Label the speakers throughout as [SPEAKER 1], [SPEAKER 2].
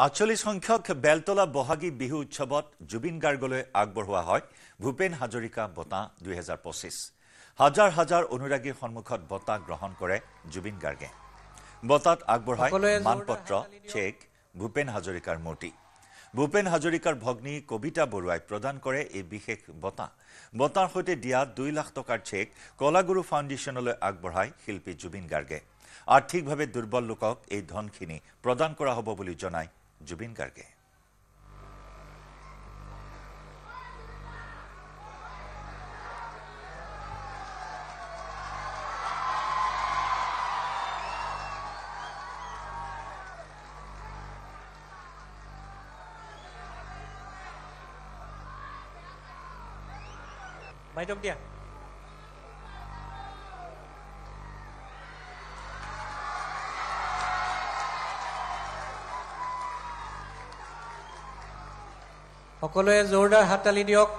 [SPEAKER 1] ৪৮ সংখ্যক বেলতলা বহাগী বিহু উৎসৱত জুবিন গাৰ্গলৈ আগবঢ়োৱা হয় ভূপেন হাজৰিকা বঁটা ২০২৫। হাজাৰ হাজাৰ অনুৰাগীৰ সন্মুখত বঁটা গ্ৰহণ কৰে জুবিন গাৰ্গে। বঁটাত আগবঢ়ায় মানপত্ৰ, চেক, ভূপেন হাজৰিকাৰ মূৰ্তি। ভূপেন হাজৰিকাৰ ভগ্নী কবিতা বৰুৱাই প্ৰদান কৰে এই বিশেষ বঁটা। বঁটাৰ সৈতে দিয়া ২ লাখ টকাৰ চেক কলাগুৰু ফাউণ্ডেশ্যনলৈ আগবঢ়ায় শিল্পী জুবিন গাৰ্গে। আৰ্থিকভাৱে দুৰ্বল লোকক এই ধনখিনি প্ৰদান কৰা হ'ব বুলি জনায় জুবিন গাৰ্গে।
[SPEAKER 2] বাইদেউক দিয়া। সকলোৱে জোৰদাৰ হাততালি দিয়ক।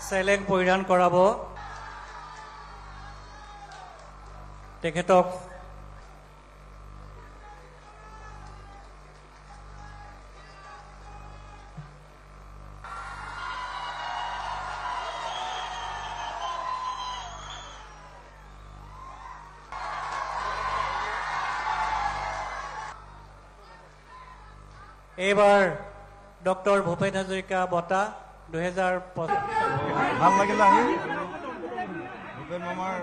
[SPEAKER 2] চেলেং পৰিধান কৰাব তেখেতক। এইবাৰ ডক্টৰ ভূপেন হাজৰিকা বঁটা ২০২৫।
[SPEAKER 3] ভাল লাগিলে আহি ভূপেন মামাৰ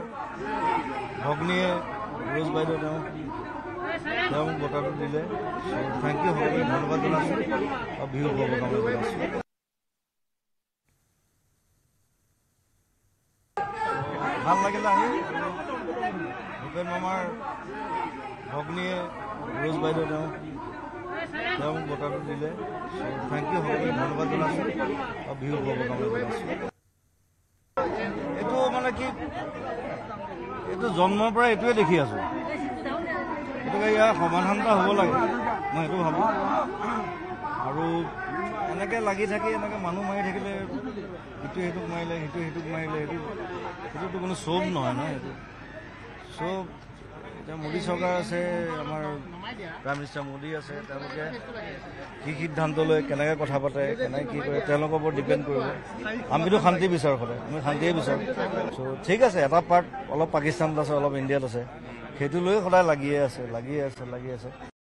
[SPEAKER 3] ভগ্নীয়ে ৰোজ বাইদেউ তেওঁ বঁটাটো দিলে। থেংক ইউ, সকলোকে ধন্যবাদ জনাইছোঁ আৰু বিহু শুভকামনা জনাইছোঁ। ভাল লাগিলে আহি ভূপেন মামাৰ ভগ্নীয়ে ৰোজ বাইদেউ তেওঁ বঁটাটো দিলে। থেংক ইউ, সকলোকে ধন্যবাদ জনাইছোঁ আৰু বিহু শুভকামনা জনাইছোঁ। এইটো মানে কি, এইটো জন্মৰ পৰা এইটোৱে দেখি আছোঁ, গতিকে ইয়াৰ সমাধান এটা হ'ব লাগে, মই সেইটো ভাবোঁ। আৰু এনেকৈ লাগি থাকি এনেকৈ মানুহ মাৰি থাকিলে, ইটো সেইটোক মাৰিলে, সিটো সেইটোক মাৰিলে, সেইটোতো কোনো চব নহয় ন। সেইটো চব এতিয়া মোদী চৰকাৰ আছে, আমাৰ প্ৰাইম মিনিষ্টাৰ মোদী আছে, তেওঁলোকে কি সিদ্ধান্ত লয়, কেনেকৈ কথা পাতে, কেনেকৈ কি কৰে, তেওঁলোকৰ ওপৰত ডিপেণ্ড কৰিব। আমিতো শান্তি বিচাৰোঁ, সদায় আমি শান্তিয়ে বিচাৰোঁ। চ' ঠিক আছে, এটা পাৰ্ট অলপ পাকিস্তানত আছে, অলপ ইণ্ডিয়াত আছে, সেইটো লৈ সদায় লাগিয়ে আছে।